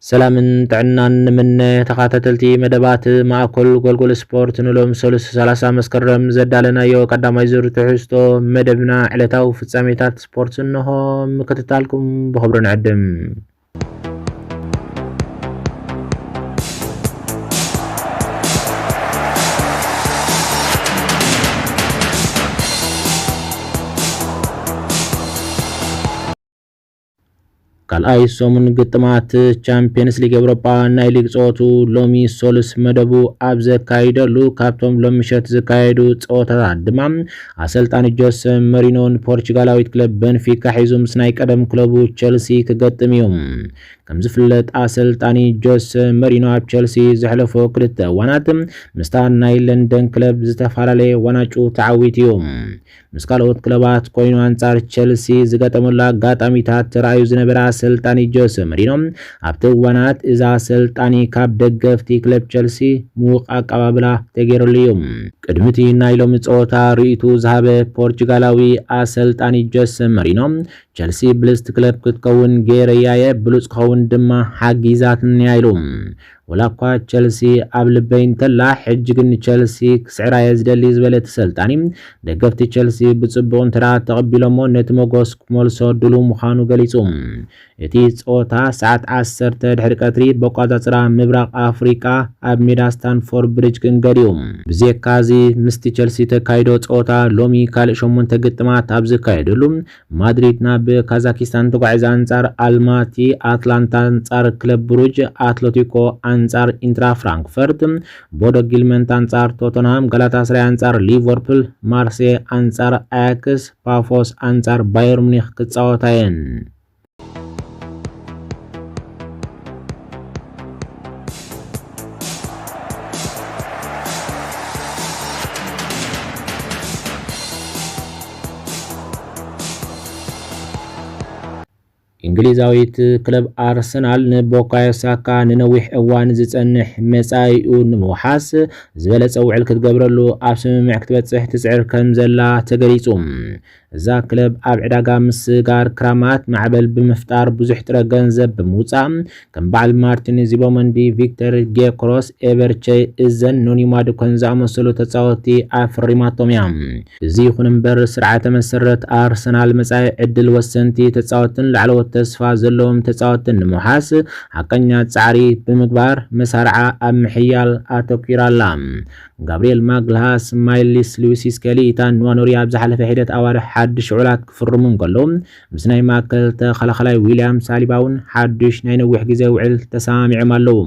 ሰላምን ጥዕናን ምን ተኻተልቲ መደባት ማእከል ጎልጎል ስፖርት ንሎም 30 መስከረም ዘዳለናዮ ቀዳማይ ዙር ትሕዝቶ መደብና ዕለታዊ ፍጻሜታት ስፖርት እንሆ ምክትታልኩም ብኽብሪ ንዕድም። ካልኣይ ሰሙን ግጥማት ቻምፒየንስ ሊግ ኤውሮፓ ናይ ሊግ ጸወቱ ሎሚ ሶልስ መደቡ ኣብ ዘካይደሉ ካብቶም ሎሚ ምሸት ዝካየዱ ጸወታታት ድማ ኣሰልጣኒ ጆሴ ሞሪኖን ፖርቹጋላዊት ክለብ ቤንፊካ ሒዙ ምስ ናይ ቀደም ክለቡ ቸልሲ ክገጥም እዩ። ከም ዝፍለጥ ኣሰልጣኒ ጆሴ ሞሪኖ ኣብ ቸልሲ ዘሕለፎ ክልተ እዋናት ምስታ ናይ ለንደን ክለብ ዝተፈላለየ ዋናጩ ተዓዊት እዩ። ምስ ካልኦት ክለባት ኮይኑ አንጻር ቸልሲ ዝገጠመሉ አጋጣሚታት ተራእዩ ዝነበረ አሰልጣኒ ጆሴ ሞሪኖ ኣብቲ እዋናት እዛ አሰልጣኒ ካብ ደገፍቲ ክለብ ቸልሲ ምዉቕ አቀባብላ ተገይሩሉ እዩ። ቅድሚቲ ናይ ሎሚ ጸወታ ርእይቱ ዝሃበ ፖርቹጋላዊ አሰልጣኒ ጆሴ ሞሪኖ ቸልሲ ብልስት ክለብ ክትከውን ገይረያየ ብሉጽ ክኸውን ድማ ሓጊዛትኒ ኢሉ ወላኳ ቸልሲ ኣብ ልበይ እንተላ ሕጂ ግን ቸልሲ ክስዕራየ ዝደሊ ዝበለ ተሰልጣኒ ደገፍቲ ቸልሲ ብጽቡቕ እንተዳ ተቐቢሎሞ ነቲ መጎስ ክመልሶ ድሉው ምዃኑ ገሊጹ። እቲ ጸወታ ሰዓት 10 ድሕሪ ቀትሪ በቋጻጽራ ምብራቕ ኣፍሪቃ ኣብ ሜዳ ስታንፎርድ ብሪጅ ክንገድዩ። ብዘካዚ ምስቲ ቸልሲ ተካይዶ ጸወታ ሎሚ ካልእ 8 ግጥማት ኣብ ዝካየደሉ ማድሪድ ናብ ካዛኪስታን ተጓዒዛ አንጻር አልማቲ፣ አትላንታ አንጻር ክለብ ብሩጅ፣ አትሌቲኮ አንጻር ኢንትራ ፍራንክፈርት፣ ቦዶ ግሊምት አንጻር ቶተንሃም፣ ጋላታሳራይ አንጻር ሊቨርፑል፣ ማርሴይ አንጻር አያክስ፣ ፓፎስ አንጻር ባየር ሙኒክ ክጻወታየን። እንግሊዛዊት ክለብ አርሰናል ንቡካዮ ሳካ ንነዊሕ እዋን ዝጸንሕ መጻኢኡ ንምውሓስ ዝበለጸ ውዕል ክትገብረሉ ኣብ ስምምዕ ክትበጽሕ ትጽዕር ከም ዘላ ተገሊጹ። እዛ ክለብ ኣብ ዕዳጋ ምስጋር ክራማት ማዕበል ብምፍጣር ብዙሕ ጥረ ገንዘብ ብምውጻእ ከም በዓል ማርቲን ዚቦመንዲ፣ ቪክተር ጌክሮስ፣ ኤቨርቼ እዘን ኖኒ ማዱኬን ዝኣመሰሉ ተጻወትቲ ኣፍሪማቶም እያ። እዚ ይኹን እምበር ስርዓተ መሰረት አርሰናል መጻኢ ዕድል ወሰንቲ ተጻወትን ላዕለዎት ተስፋ ዘለዎም ተጻወትን ንምውሓስ ሓቀኛ ጻዕሪ ብምግባር መሳርዓ ኣብ ምሕያል ኣተኲራላ። ጋብርኤል ማግልሃስ፣ ማይልስ ሉዊስ ስኬሊ፣ ኢታን ንዋኖሪ ኣብ ዝሓለፈ ሂደት ኣዋርሕ ሓድሽ ውዕላት ክፍርሙ እንከለዉ ምስ ናይ ማእከል ተኸላኻላይ ዊልያም ሳሊባ እውን ሓድሽ ናይ ነዊሕ ግዜ ውዕል ተሰማሚዖም ኣለዉ።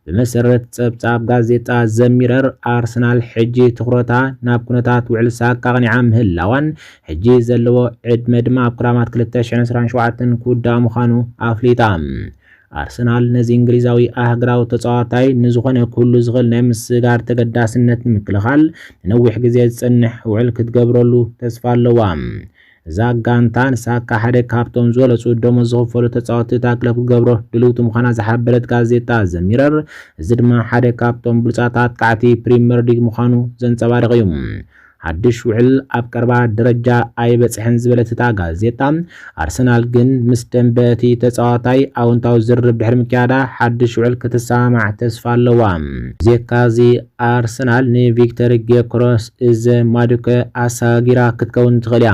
ብመሰረት ጸብጻብ ጋዜጣ ዘሚረር ኣርሰናል ሕጂ ትኩረታ ናብ ኩነታት ውዕል ሳካ ቀኒዓ ምህላዋን ሕጂ ዘለዎ ዕድመ ድማ ኣብ ክራማት 2027 ክውዳእ ምዃኑ ኣፍሊጣ። አርሰናል ነዚ እንግሊዛዊ ኣህግራዊ ተጻዋታይ ንዝኾነ ኩሉ ዝኽእል ናይ ምስጋር ተገዳስነት ንምክልኻል ንነዊሕ ግዜ ዝጸንሕ ውዕል ክትገብረሉ ተስፋ ኣለዋ። እዛ ጋንታ ንሳካ ሓደ ካብቶም ዝበለጹ ደሞዝ ዝኽፈሉ ተጻወትታት ክለብ ክትገብሮ ድልውቲ ምዃና ዝሓበረት ጋዜጣ ዘሚረር እዚ ድማ ሓደ ካብቶም ብሉጻት ኣጥቃዕቲ ፕሪምየር ሊግ ምዃኑ ዘንጸባርቕ እዩ። ሓድሽ ውዕል ኣብ ቀረባ ደረጃ ኣይበጽሕን ዝበለት እታ ጋዜጣ አርሰናል ግን ምስ ደንበቲ ተጻዋታይ ኣወንታዊ ዝርብ ድሕሪ ምክያዳ ሓድሽ ውዕል ክትሰማዕ ተስፋ ኣለዋ። ዜካዚ አርሰናል ንቪክተር ጌክሮስ እዘ ማዱኬ ኣሳጊራ ክትከውን ትኽእል እያ።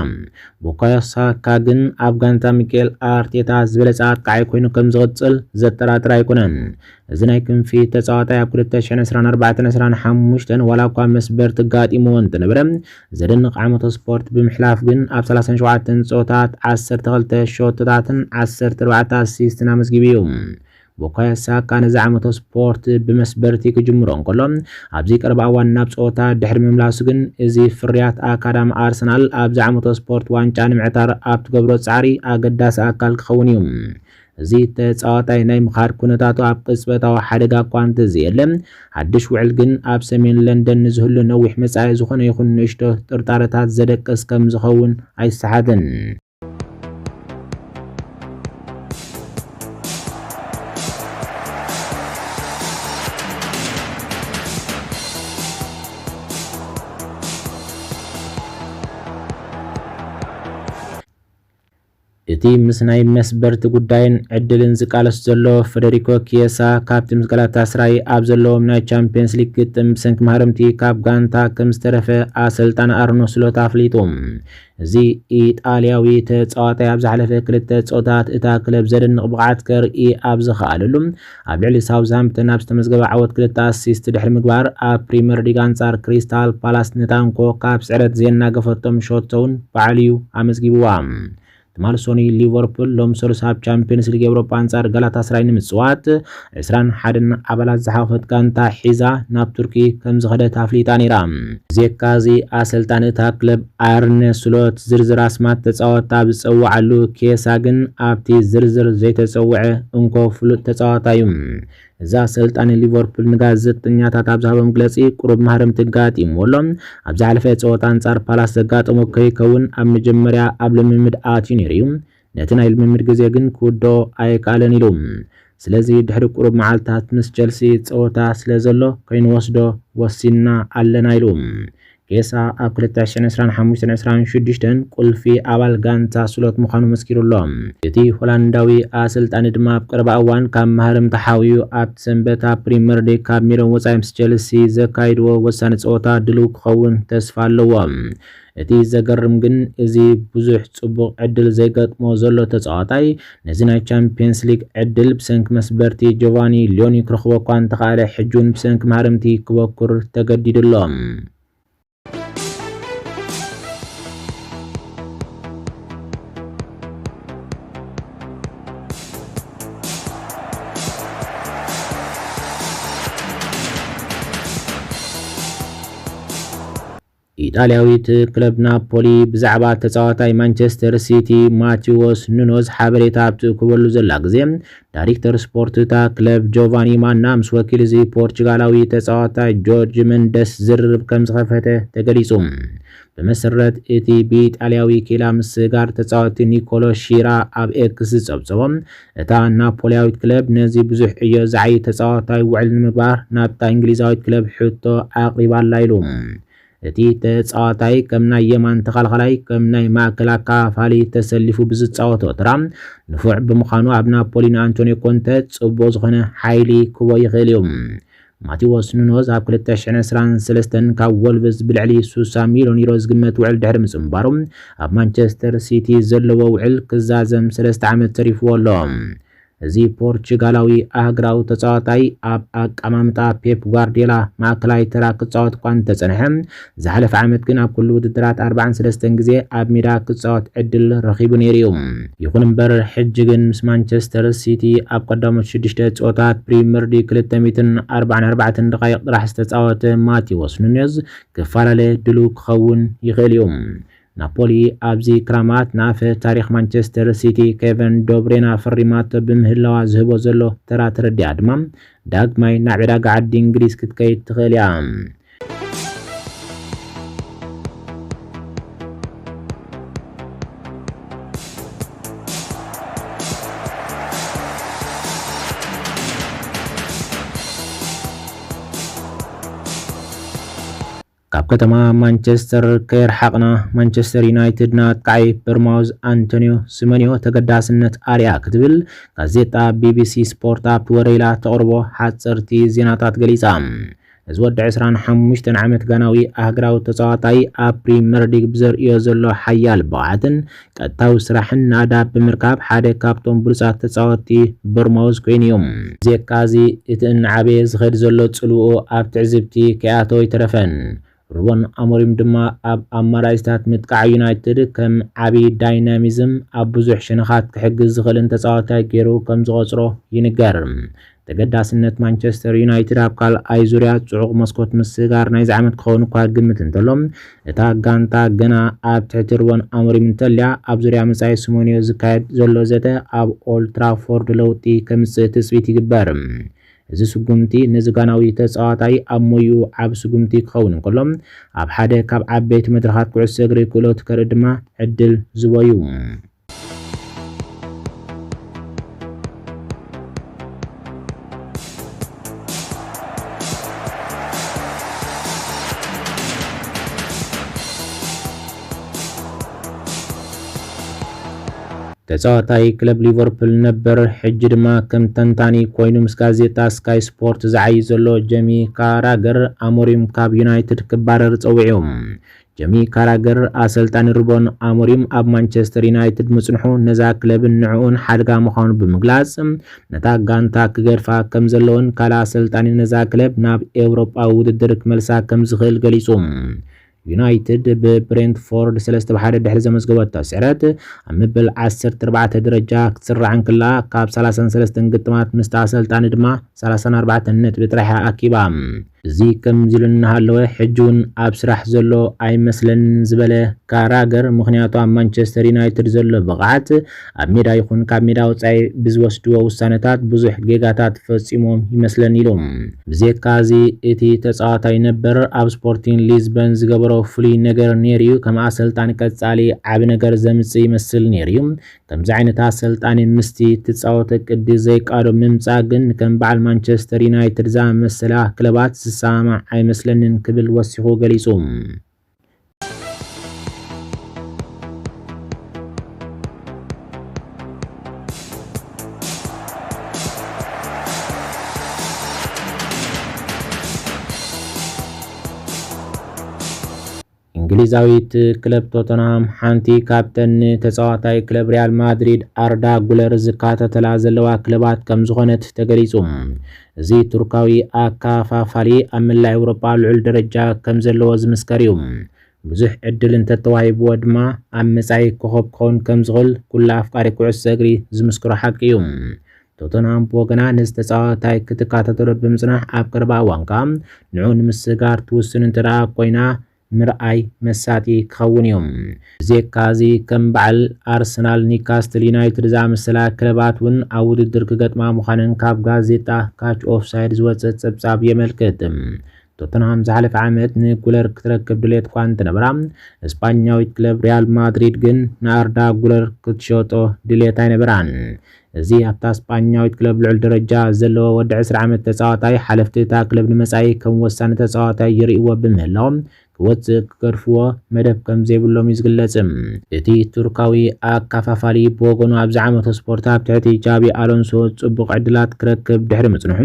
ቡካዮ ሳካ ግን ኣብ ጋንታ ሚኬል ኣርቴታ ዝበለጸ ኣጥቃዒ ኮይኑ ከም ዝቕጽል ዘጠራጥር ኣይኮነን። እዚ ናይ ክንፊ ተጻዋታይ ኣብ 2024-25 ዋላ እኳ መስበር ተጋጢሞ እንትነበረ ዘደንቕ ዓመተ ስፖርት ብምሕላፍ ግን ኣብ 37 ጸወታት 12 ሾትታትን 14 ኣሲስትን ኣመዝጊቡ እዩ። ቡካዮ ሳካ ነዚ ዓመተ ስፖርት ብመስበርቲ ክጅምሮ እንከሎ ኣብዚ ቀረባ እዋን ናብ ጸወታ ድሕሪ ምምላሱ ግን እዚ ፍርያት ኣካዳሚ አርሰናል ኣብዚ ዓመተ ስፖርት ዋንጫ ንምዕታር ኣብ ትገብሮ ጻዕሪ ኣገዳሲ ኣካል ክኸውን እዩ። እዚ ተጻዋታይ ናይ ምኻድ ኩነታቱ ኣብ ቅጽበታዊ ሓደጋ እኳ እንተዘየለም ሓድሽ ውዕል ግን ኣብ ሰሜን ለንደን ንዝህሉ ነዊሕ መጻኢ ዝኾነ ይኹን ንእሽቶ ጥርጣረታት ዘደቅስ ከም ዝኸውን ኣይሰሓትን። እቲ ምስ ናይ መስበርቲ ጉዳይን ዕድልን ዝቃለስ ዘሎ ፌዴሪኮ ኪየሳ ካብቲ ምስ ጋላታሳራይ ኣብ ዘለዎም ናይ ቻምፒየንስ ሊግ ግጥም ብሰንኪ ማህረምቲ ካብ ጋንታ ከም ዝተረፈ ኣሰልጣኒ ኣርነ ስሎት ኣፍሊጡ። እዚ ኢጣልያዊ ተጻዋታይ ኣብ ዝሓለፈ ክልተ ጾታት እታ ክለብ ዘደንቕ ብቕዓት ከርኢ ኣብ ዝኸኣለሉ ኣብ ልዕሊ ሳውዝሃምፕተን ኣብ ዝተመዝገበ ዓወት 2 ኣሲስት ድሕሪ ምግባር ኣብ ፕሪምየር ሊግ አንጻር ክሪስታል ፓላስ ንታንኮ ካብ ስዕረት ዘናገፈቶም ሾቶውን በዓል እዩ ኣመዝጊብዋ። ትማል ሶኒ ሊቨርፑል ሎም ሰሉስ ኣብ ቻምፒየንስ ሊግ ኤውሮፓ አንጻር ጋላታሳራይ ንምጽዋት 21 ኣባላት ዝሓቆፈት ጋንታ ሒዛ ናብ ቱርኪ ከም ዝኸደት ኣፍሊጣ ነይራ። ዜካዚ ኣሰልጣኒ እታ ክለብ ኣርነ ስሎት ዝርዝር ኣስማት ተጻወታ ዝጸውዓሉ ኬሳ ግን ኣብቲ ዝርዝር ዘይተጸውዐ እንኮ ፍሉጥ ተጻዋታይ እዩ። እዛ አሰልጣኒ ሊቨርፑል ንጋዜጠኛታት ኣብ ዝሃቦ መግለጺ ቁሩብ ማህረምቲ ጋጢምዎ ኣብ ዝሓለፈ ጸወታ አንጻር ፓላስ ዘጋጠሞ ከይከውን ኣብ መጀመርያ ኣብ ልምምድ ኣትዩ ነይሩ። ነቲ ናይ ልምምድ ግዜ ግን ክውድኦ ኣይከኣለን ኢሉ ስለዚ ድሕሪ ቁሩብ መዓልትታት ምስ ቸልሲ ጸወታ ስለዘሎ ከይንወስዶ ወሲና ኣለና ኢሉ ኬሳ ኣብ 2025-26 ቁልፊ ኣባል ጋንታ ስሎት ምዃኑ መስኪሩሎ። እቲ ሆላንዳዊ ኣሰልጣኒ ድማ ኣብ ቀረባ እዋን ካብ ማህረምቲ ሓዊዩ ኣብ ሰንበት ኣብ ፕሪምየር ሊግ ካብ ሜዳን ወጻኢ ምስ ቸልሲ ዘካይድዎ ወሳኒ ጸወታ ድሉው ክኸውን ተስፋ ኣለዎ። እቲ ዘገርም ግን እዚ ብዙሕ ጽቡቕ ዕድል ዘይገጥሞ ዘሎ ተጻዋታይ ነዚ ናይ ቻምፒየንስ ሊግ ዕድል ብሰንኪ መስበርቲ ጆቫኒ ሊዮኒ ክረኽቦ እኳ እንተኻእለ ሕጁን ብሰንኪ ማህረምቲ ክበኩር ተገዲድሎ። ኢጣልያዊት ክለብ ናፖሊ ብዛዕባ ተጻዋታይ ማንቸስተር ሲቲ ማቲዎስ ኑኖዝ ሓበሬታ ኣብትእክበሉ ዘላ ግዜ ዳይሬክተር ስፖርት እታ ክለብ ጆቫኒ ማና ምስ ወኪል እዚ ፖርቹጋላዊ ተጻዋታይ ጆርጅ መንደስ ዝርርብ ከም ዝኸፈተ ተገሊጹ። በመሰረት እቲ ብኢጣልያዊ ኪላ ምስጋር ተጻዋቲ ኒኮሎ ሺራ ኣብ ኤክስ ዝጸብጸቦም እታ ናፖሊያዊት ክለብ ነዚ ብዙሕ ዕዮ ዝዓይ ተጻዋታይ ውዕል ንምግባር ናብታ እንግሊዛዊት ክለብ ሕቶ ኣቕሪባላ ኢሉ እቲ ተጻዋታይ ከም ናይ የማን ተኸላኻላይ ከም ናይ ማእከል ኣካፋሊ ተሰሊፉ ብዝጻወቶ ተራ ንፉዕ ብምዃኑ ኣብ ናፖሊ ንኣንቶኒዮ ኮንተ ጽቡቕ ዝኾነ ሓይሊ ክቦ ይኽእል እዩ። ማቲዎስ ኑኖዝ ኣብ 2023 ካብ ወልቭስ ብልዕሊ 60 ሚልዮን ዩሮ ዝግመት ውዕል ድሕሪ ምጽምባሩ ኣብ ማንቸስተር ሲቲ ዘለዎ ውዕል ክዛዘም 3 ዓመት ተሪፍዎ ኣሎ። እዚ ፖርቹጋላዊ ኣህግራዊ ተጻዋታይ ኣብ ኣቀማምጣ ፔፕ ጓርዲዮላ ማእከላይ ተራ ክጻወት እኳ እንተጸንሐ ዝሓለፈ ዓመት ግን ኣብ ኩሉ ውድድራት 43 ግዜ ኣብ ሜዳ ክጻወት ዕድል ረኺቡ ነይሩ እዩ። ይኹን እምበር ሕጂ ግን ምስ ማንቸስተር ሲቲ ኣብ ቀዳሞት 6 ጸወታት ፕሪምየር ሊግ 244 ደቂቕ ጥራሕ ዝተጻወተ ማቲዎስ ኑኔዝ ክፈላለ ድሉው ክኸውን ይኽእል እዩ። ናፖሊ ኣብዚ ክራማት ናፈ ታሪኽ ማንቸስተር ሲቲ ኬቨን ዶብሬና ፈሪማቶ ብምህላዋ ዝህቦ ዘሎ ተራ ተረዲኣ ድማ ዳግማይ ናብ ዕዳጋ ዓዲ እንግሊዝ ክትከይድ ትኽእል እያ። ካብ ከተማ ማንቸስተር ከይርሓቕና ማንቸስተር ዩናይትድ ናጥቃይ በርማውዝ አንቶኒዮ ሲሜንዮ ተገዳስነት ኣርያ ክትብል ጋዜጣ ቢቢሲ ስፖርት ኣብ ወሬላ ተቕርቦ ሓፀርቲ ዜናታት ገሊጻ። እዚ ወዲ 25 ዓመት ጋናዊ ኣህግራዊ ተጻዋታይ ኣብ ፕሪምየር ሊግ ብዘርእዮ ዘሎ ሓያል ብቕዓትን ቀጥታዊ ስራሕን ናዳብ ብምርካብ ሓደ ካብቶም ብሉጻት ተጻወቲ በርማውዝ ኮይኑ እዮም። ዜካዚ እቲ እናዓበየ ዝኸድ ዘሎ ጽልኡ ኣብ ትዕዝብቲ ከኣቶ ይተረፈን። ሩበን ኣሞሪም ድማ ኣብ ኣማራጭታት ምጥቃዕ ዩናይትድ ከም ዓቢ ዳይናሚዝም ኣብ ብዙሕ ሸነኻት ክሕግዝ ዝኽእልን ተጻዋታይ ገይሩ ከም ዝቆጽሮ ይንገር። ተገዳስነት ማንቸስተር ዩናይትድ ኣብ ካልኣይ ዙርያ ጽዑቕ መስኮት ምስጋር ናይ ዝዓመት ክኸውን እኳ ግምት እንተሎም እታ ጋንታ ገና ኣብ ትሕቲ ሩበን ኣሞሪም እንተልያ ኣብ ዙርያ መጻኢ ሲሜንዮ ዝካየድ ዘሎ ዘተ ኣብ ኦልድ ትራፎርድ ለውጢ ከምጽእ ትጽቢት ይግበር። እዚ ስጉምቲ ነዚ ጋናዊ ተጻዋታይ ኣብ ሞዩ ዓብ ስጉምቲ ክኸውን እንከሎም ኣብ ሓደ ካብ ዓበይቲ መድረኻት ኩዕሶ እግሪ ክእሎት ከርኢ ድማ ዕድል ዝህቦ እዩ። ተጻዋታይ ክለብ ሊቨርፑል ነበር ሕጂ ድማ ከም ተንታኒ ኮይኑ ምስ ጋዜጣ ስካይ ስፖርት ዝዓይ ዘሎ ጀሚ ካራገር አሞሪም ካብ ዩናይትድ ክባረር ጸውዒዮም ጀሚ ካራገር አሰልጣኒ ሩበን አሞሪም ኣብ ማንቸስተር ዩናይትድ ምጽንሑ ነዛ ክለብ ንዕኡን ሓደጋ ምዃኑ ብምግላጽ ነታ ጋንታ ክገድፋ ከም ዘለውን ካላ አሰልጣኒ ነዛ ክለብ ናብ ኤውሮጳዊ ውድድር ክመልሳ ከም ዝኽእል ገሊጹ ዩናይትድ በብሬንትፎርድ 3-1 ድሕሪ ዘመዝገበቶ ስዕረት ኣብ ምብል 14 ደረጃ ክትስራዕን ከላ ካብ 33 ግጥማት ምስ አሰልጣኒ ድማ 34 ነጥቢ ጥራይ ኣኪባ እዚ ከም ዝልና ሃለወ ሕጂውን ኣብ ስራሕ ዘሎ ኣይመስለን ዝበለ ካራገር ምኽንያቱ ኣብ ማንቸስተር ዩናይትድ ዘሎ ብቕዓት ኣብ ሜዳ ይኹን ካብ ሜዳ ወጻኢ ብዝወስድዎ ውሳነታት ብዙሕ ጌጋታት ፈጺሞም ይመስለን ኢሎም ብዘካዚ እቲ ተጻዋታይ ነበር ኣብ ስፖርቲንግ ሊዝበን ዝገበሮ ፍሉይ ነገር ነይሩ ከም አሰልጣኒ ቀጻሊ ዓብ ነገር ዘምጽእ ይመስል ነይሩ ከምዚ ዓይነት አሰልጣኒ ምስቲ ትጻወተ ቅዲ ዘይቃዶ ምምጻእ ግን ከም በዓል ማንቸስተር ዩናይትድ ዝኣመሰላ ክለባት ዝሰማዕ ኣይመስለንን ክብል ወሲኹ ገሊጹ እንግሊዛዊት ክለብ ቶተንሃም ሓንቲ ካፕተን ተጻዋታይ ክለብ ሪያል ማድሪድ አርዳ ጉለር ዝካተተላ ዘለዋ ክለባት ከም ዝኾነት ተገሊጹ እዚ ቱርካዊ አካፋፋሊ ኣብ መላእ ኤውሮጳ ልዑል ደረጃ ከም ዘለዎ ዝምስከር እዩ ብዙሕ ዕድል እንተተዋሂብዎ ድማ ኣብ መጻኢ ኮኸብ ክኸውን ከም ዝኽእል ኩሉ ኣፍቃሪ ኩዕሶ እግሪ ዝምስክሮ ሓቂ እዩ ቶተንሃም ብወገና ነዚ ተጻዋታይ ክትካተተሎ ብምጽናሕ ኣብ ቀረባ እዋን ከዓ ንዑ ንምስጋር ትውስን እንተደኣ ኮይና ምርኣይ መሳጢ ክኸውን እዮም ዜካዚ ከም በዓል አርሰናል ኒውካስትል ዩናይትድ ዝኣመሰላ ክለባት እውን ኣብ ውድድር ክገጥማ ምዃነን ካብ ጋዜጣ ካች ኦፍሳይድ ዝወፅእ ጸብጻብ የመልክት ቶተንሃም ዝሓለፈ ዓመት ንጉለር ክትረክብ ድሌት እኳ እንተነበራ እስፓኛዊት ክለብ ሪያል ማድሪድ ግን ንኣርዳ ጉለር ክትሸጦ ድሌት ኣይነበራን እዚ ኣብታ እስፓኛዊት ክለብ ልዑል ደረጃ ዘለዎ ወዲ 20 ዓመት ተጻዋታይ ሓለፍቲ እታ ክለብ ንመጻኢ ከም ወሳኒ ተጻዋታይ ይርእይዎ ብምህላዎም ክወፅእ ክገድፍዎ መደብ ከም ዘይብሎም ይዝግለጽ እቲ ቱርካዊ ኣካፋፋሊ ብወገኑ ኣብዚ ዓመት ስፖርት ኣብ ትሕቲ ጃቢ አሎንሶ ጽቡቕ ዕድላት ክረክብ ድሕሪ ምጽንሑ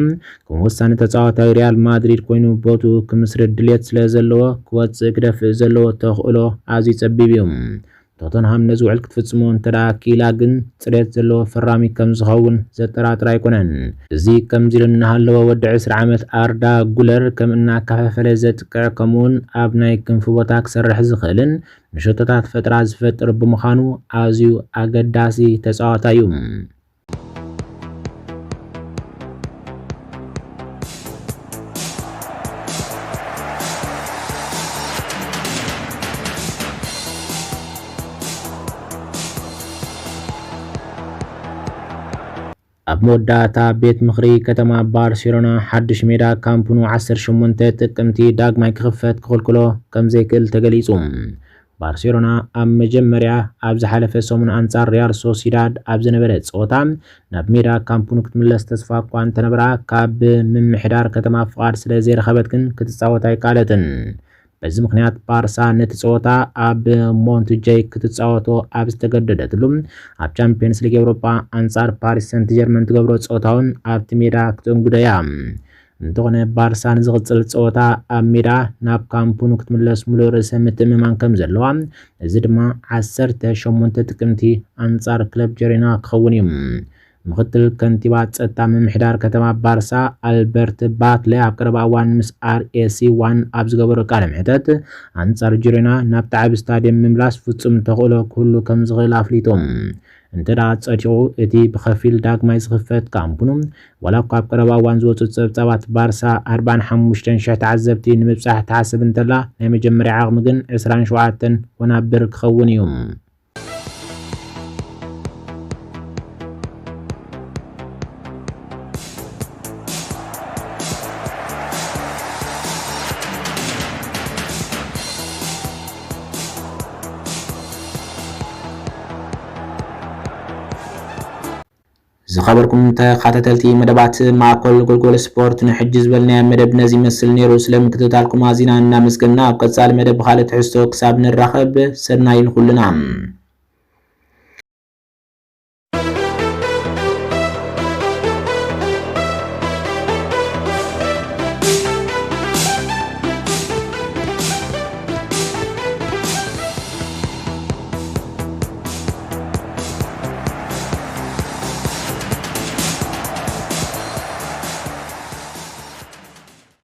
ከም ወሳኒ ተጻዋታይ ሪያል ማድሪድ ኮይኑ ቦቱ ክምስርት ድሌት ስለ ዘለዎ ክወፅእ ክደፍእ ዘለዎ ተኽእሎ ኣዝዩ ጸቢብ እዩ ቶተንሃም ነዚ ውዕል ክትፍጽሞ እንተደኣ ኪላ ግን ጽሬት ዘለዎ ፈራሚ ከም ዝኸውን ዘጠራጥር ኣይኮነን እዚ ከምዚ ኢልና ሃለወ ወዲ 20 ዓመት አርዳ ጉለር ከም እናከፋፈለ ዘጥቅዕ ከምኡውን ኣብ ናይ ክንፊ ቦታ ክሰርሕ ዝኽእልን ንሸቶታት ፈጥራ ዝፈጥር ብምዃኑ ኣዝዩ ኣገዳሲ ተጻዋታይ እዩ ኣብ መወዳእታ ቤት ምኽሪ ከተማ ባርሴሎና ሓድሽ ሜዳ ካምፕኑ 18 ጥቅምቲ ዳግማይ ክኽፈት ክኽልክሎ ከም ዘይክእል ተገሊጹ ባርሴሎና ኣብ መጀመርያ ኣብ ዝሓለፈ ሰሙን አንጻር ሪያል ሶሲዳድ ኣብ ዝነበረ ጸወታ ናብ ሜዳ ካምፕኑ ክትምለስ ተስፋ እኳ እንተነበራ ካብ ምምሕዳር ከተማ ፍቓድ ስለ ዘይረኸበት ግን ክትጻወት ኣይከኣለትን በዚ ምክንያት ባርሳ ነቲ ጸወታ ኣብ ሞንትጄይ ክትጻወቶ ኣብ ዝተገደደትሉ ኣብ ቻምፒየንስ ሊግ ኤውሮጳ አንጻር ፓሪስ ሰንት ጀርመን ትገብሮ ጸወታውን ኣብቲ ሜዳ ክትንጉደያ እንተኾነ ባርሳ ንዝቕጽል ጸወታ ኣብ ሜዳ ናብ ካምፕኑ ክትምለስ ሙሉእ ርእሰ ምትእምማን ከም ዘለዋ እዚ ድማ 18 ጥቅምቲ አንጻር ክለብ ጀሪና ክኸውን እዩ ምክትል ከንቲባ ጸጥታ ምምሕዳር ከተማ ባርሳ አልበርት ባትለ ኣብ ቀረባ እዋን ምስ RAC1 ኣብ ዝገበሮ ቃለ መሕተት አንጻር ጅሪና ናብ ተዓቢ ስታድየም ምምላስ ፍጹም ተኽእሎ ክህሉ ከም ዝኽእል ኣፍሊጦም እንተዳ ጸዲቑ እቲ ብኸፊል ዳግማይ ዝኽፈት ካምፕኑ ዋላ እኳ ኣብ ቀረባ እዋን ዝወፁ ጸብጻባት ባርሳ 45,000 ተዓዘብቲ ንምብጻሕ ተሓስብ እንተላ ናይ መጀመርያ ዓቕሚ ግን 27 ወናብር ክኸውን እዩ ዝኸበርኩም ተኸታተልቲ መደባት ማዕከል ጎልጎል ስፖርት ንሕጂ ዝበልናዮ መደብ ነዚ ይመስል ነይሩ ስለምክትታልኩም ኣዚና እናመስገንና ኣብ ቀጻሊ መደብ ካልእ ትሕዝቶ ክሳብ ንራኸብ ሰናይ ይኹንልና